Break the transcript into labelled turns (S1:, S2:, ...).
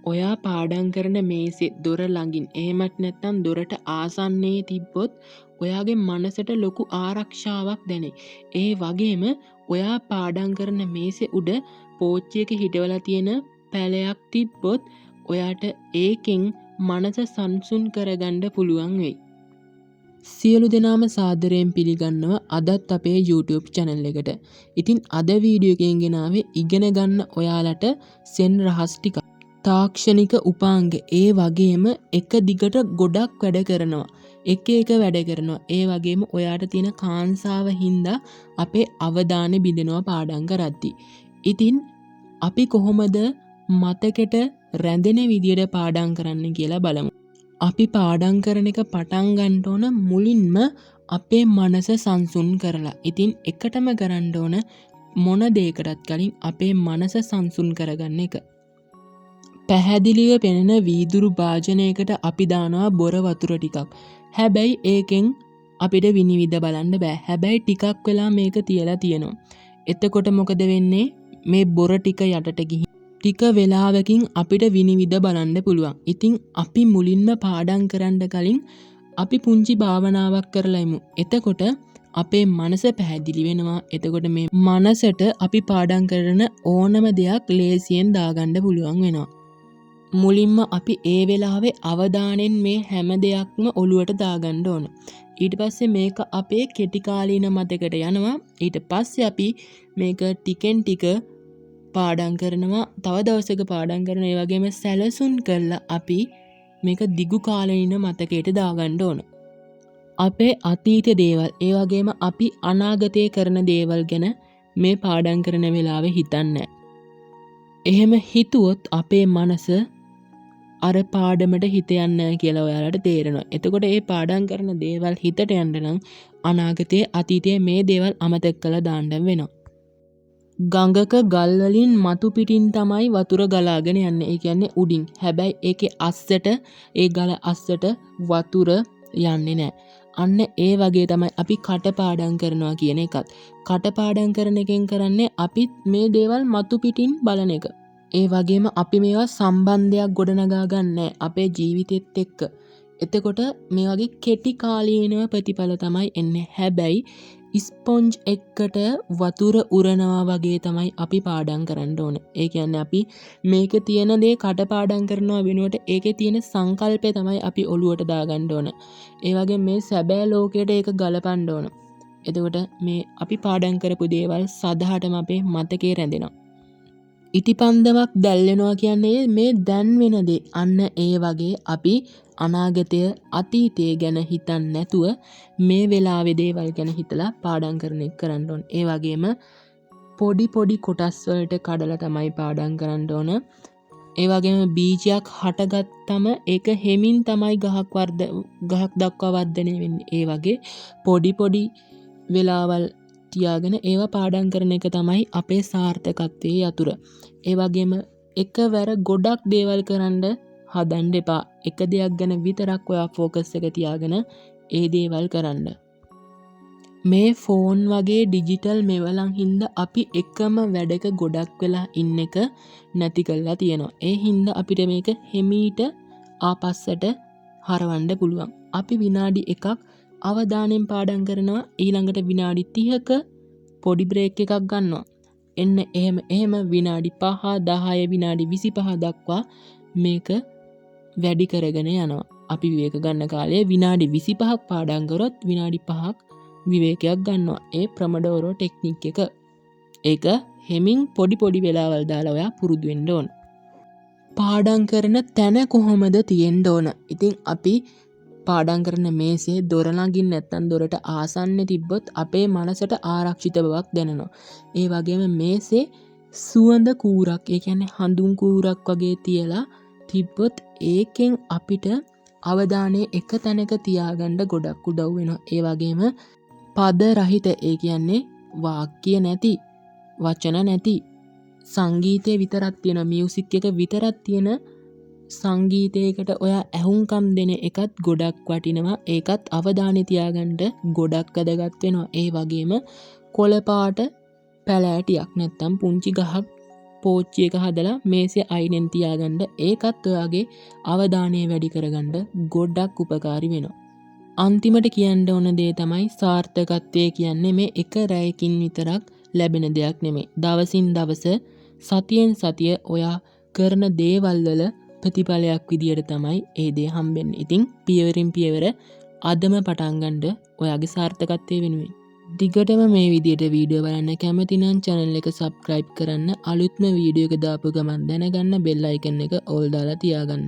S1: ඔයා පාඩම් කරන මේසෙ දොර ළඟින් එහෙමත් නැත්නම් දොරට ආසන්නයේ තිබ්බොත් ඔයාගේ මනසට ලොකු ආරක්ෂාවක් දැනේ. ඒ වගේම ඔයා පාඩම් කරන මේසෙ උඩ පෝච්චියක හිටවලා තියෙන පැලයක් තිබ්බොත් ඔයාට ඒකෙන් මනස සංසුන් කරගන්න පුළුවන් වෙයි. සියලු දෙනාම සාදරයෙන් පිළිගන්නවා අදත් අපේ YouTube channel එකට. ඉතින් අද වීඩියෝ එකෙන් ගෙනාවේ ඉගෙන ගන්න ඔයාලට සෙන් රහස් ටිකක්. තාක්ෂණික උපාංග ඒ වගේම එක දිගට ගොඩක් වැඩ කරනවා. එක වැඩ කරනවා. ඒ වගේම ඔයාට තියෙන කාංසාව හින්දා අපේ අවධානය බිඳෙනවා පාඩම් කරද්දී. ඉතින් අපි කොහොමද මතකෙට රැඳෙන විදියට පාඩම් කරන්න කියලා බලමු. අපි පාඩම් කරන එක පටන් ගන්න ඕන මුලින්ම අපේ මනස සංසුන් කරලා. ඉතින් එකටම කරන්න ඕන මොන දෙයකටත් කලින් අපේ මනස සංසුන් කරගන්න එක. පැහැදිලිව පෙනෙන වීදුරු භාජනයකට අපි දානවා බොර වතුර ටිකක්. හැබැයි ඒකෙන් අපිට විනිවිද බලන්න බෑ. හැබැයි ටිකක් වෙලා මේක තියලා තියෙනවා. එතකොට මොකද වෙන්නේ? මේ බොර ටික යටට ගිහින් ටික වෙලාවකින් අපිට විනිවිද බලන්න පුළුවන්. ඉතින් අපි මුලින්ම පාඩම් කරන්න කලින් අපි පුංචි භාවනාවක් කරලා ඉමු. එතකොට අපේ මනස පැහැදිලි වෙනවා. එතකොට මේ මනසට අපි පාඩම් කරන ඕනම දෙයක් ලේසියෙන් දාගන්න පුළුවන් වෙනවා. මුලින්ම අපි ඒ වෙලාවේ අවධානයෙන් මේ හැම දෙයක්ම ඔලුවට දාගන්න ඕන. ඊට පස්සේ මේක අපේ කෙටි කාලීන මතකයට යනවා. ඊට පස්සේ අපි මේක ටිකෙන් ටික පාඩම් කරනවා. තව දවසක පාඩම් කරන ඒ වගේම සැලසුම් කරලා අපි මේක දිගු කාලීන මතකයට දාගන්න ඕන. අපේ අතීත දේවල් ඒ වගේම අපි අනාගතයේ කරන දේවල් ගැන මේ පාඩම් කරන වෙලාවේ හිතන්නේ. එහෙම හිතුවොත් අපේ මනස අර පාඩමට හිත යන්නේ නැහැ කියලා ඔයාලට තේරෙනවා. එතකොට මේ පාඩම් කරන දේවල් හිතට යන්න නම් අනාගතයේ අතීතයේ මේ දේවල් අමතක කරලා දාන්න වෙනවා. ගඟක ගල් වලින් මතු පිටින් තමයි වතුර ගලාගෙන යන්නේ. ඒ කියන්නේ උඩින්. හැබැයි ඒකේ අස්සට ඒ ගල අස්සට වතුර යන්නේ නැහැ. අන්න ඒ වගේ තමයි අපි කටපාඩම් කරනවා කියන එකත්. කටපාඩම් කරන එකෙන් කරන්නේ අපි මේ දේවල් මතු පිටින් බලන එක. ඒ වගේම අපි මේවා සම්බන්ධයක් ගොඩනගා ගන්න අපේ ජීවිතෙත් එක්ක. එතකොට මේ වගේ කෙටි කාලීනව ප්‍රතිඵල තමයි එන්නේ. හැබැයි ස්පොන්ජ් එකකට වතුර උරනවා වගේ තමයි අපි පාඩම් කරන්න ඕන. ඒ කියන්නේ අපි මේකේ තියෙන දේ කටපාඩම් කරනවා වෙනුවට ඒකේ තියෙන සංකල්පය තමයි අපි ඔලුවට දාගන්න ඕන. ඒ වගේ මේ සැබෑ ලෝකයට ඒක ගලපන්න ඕන. එතකොට මේ අපි පාඩම් කරපු දේවල් සදහටම අපේ මතකේ රැඳෙනවා. ඉටිපන්දමක් දැල්වෙනවා කියන්නේ මේ දැන් වෙන දේ. අන්න ඒ වගේ අපි අනාගතය අතීතය ගැන හිතන්නේ නැතුව මේ වෙලාවේ දේවල් ගැන හිතලා පාඩම් කරන එක කරන්න ඕන. ඒ වගේම පොඩි පොඩි කොටස් වලට කඩලා තමයි පාඩම් කරන්න ඕන. ඒ වගේම බීජයක් හටගත්තම ඒක හෙමින් තමයි ගහක් දක්වා වර්ධනය වෙන්නේ. ඒ වගේ පොඩි පොඩි වෙලාවල් තියාගෙන ඒවා පාඩම් කරන එක තමයි අපේ සාර්ථකත්වයේ යතුර. ඒ වගේම එකවර ගොඩක් දේවල් කරන්න හදන්න එපා. එක දෙයක් ගැන විතරක් ඔයා ફોකස් එක තියාගෙන ඒ දේවල් කරන්න. මේ ෆෝන් වගේ ඩිජිටල් මෙවලම් හින්දා අපි එකම වැඩක ගොඩක් වෙලා ඉන්න එක නැති කරලා තියෙනවා. ඒ හින්දා අපිට මේක හිමීට ආපස්සට හරවන්න පුළුවන්. අපි විනාඩි 1ක් අවධානයෙන් පාඩම් කරනවා. ඊළඟට විනාඩි 30ක පොඩි බ්‍රේක් එකක් ගන්නවා. එන්න එහෙම විනාඩි 5 10 විනාඩි 25 දක්වා මේක වැඩි කරගෙන යනවා. අපි විවේක ගන්න කාලේ විනාඩි 25ක් පාඩම් කරොත් විනාඩි 5ක් විවේකයක් ගන්නවා. ඒ ප්‍රොමඩෝරෝ ටෙක්නික් එක. ඒක හෙමින් පොඩි පොඩි වෙලාවල් දාලා ඔයා පුරුදු වෙන්න ඕන. පාඩම් කරන තැන කොහොමද තියෙන්න ඕන? ඉතින් අපි පාඩම් කරන මේසේ දොර ළඟින් නැත්නම් දොරට ආසන්න තිබ්බොත් අපේ මනසට ආරක්ෂිත බවක් දැනෙනවා. ඒ වගේම මේසේ සුවඳ කූරක්, ඒ කියන්නේ හඳුන් කූරක් වගේ තියලා තිබ්බොත් ඒකෙන් අපිට අවධානය එක තැනක තියාගන්න ගොඩක් උදව් වෙනවා. ඒ වගේම පද රහිත, ඒ කියන්නේ වාක්‍ය නැති, වචන නැති සංගීතය විතරක් තියෙන, මියුසික් එක විතරක් තියෙන සංගීතයකට ඔයා ඇහුම්කම් දෙන එකත් ගොඩක් වටිනවා. ඒකත් අවධානය තියාගන්න ගොඩක් වැදගත් වෙනවා. ඒ වගේම කොළ පාට පැලෑටියක් නැත්තම් පුංචි ගහක් පෝච්චි එක හදලා මේසේ අයිනෙන් තියාගන්න. ඒකත් ඔයාගේ අවධානය වැඩි කරගන්න ගොඩක් උපකාරී වෙනවා. අන්තිමට කියන්න ඕන දේ තමයි සාර්ථකත්වය කියන්නේ මේ එක රැයකින් විතරක් ලැබෙන දෙයක් නෙමෙයි. දවසින් දවස සතියෙන් සතිය ඔයා කරන දේවල් වල ප්‍රතිඵලයක් විදියට තමයි ඒ දේ හම්බෙන්නේ. ඉතින් පියවරින් පියවර අදම පටන් ගන්න ඔයාගේ සාර්ථකත්වය වෙනුවෙන්. දිගටම මේ විදියට වීඩියෝ බලන්න කැමති නම් channel එක subscribe කරන්න, අලුත්ම වීඩියෝ එක දාපු ගමන් දැනගන්න bell icon එක all දාලා තියාගන්න.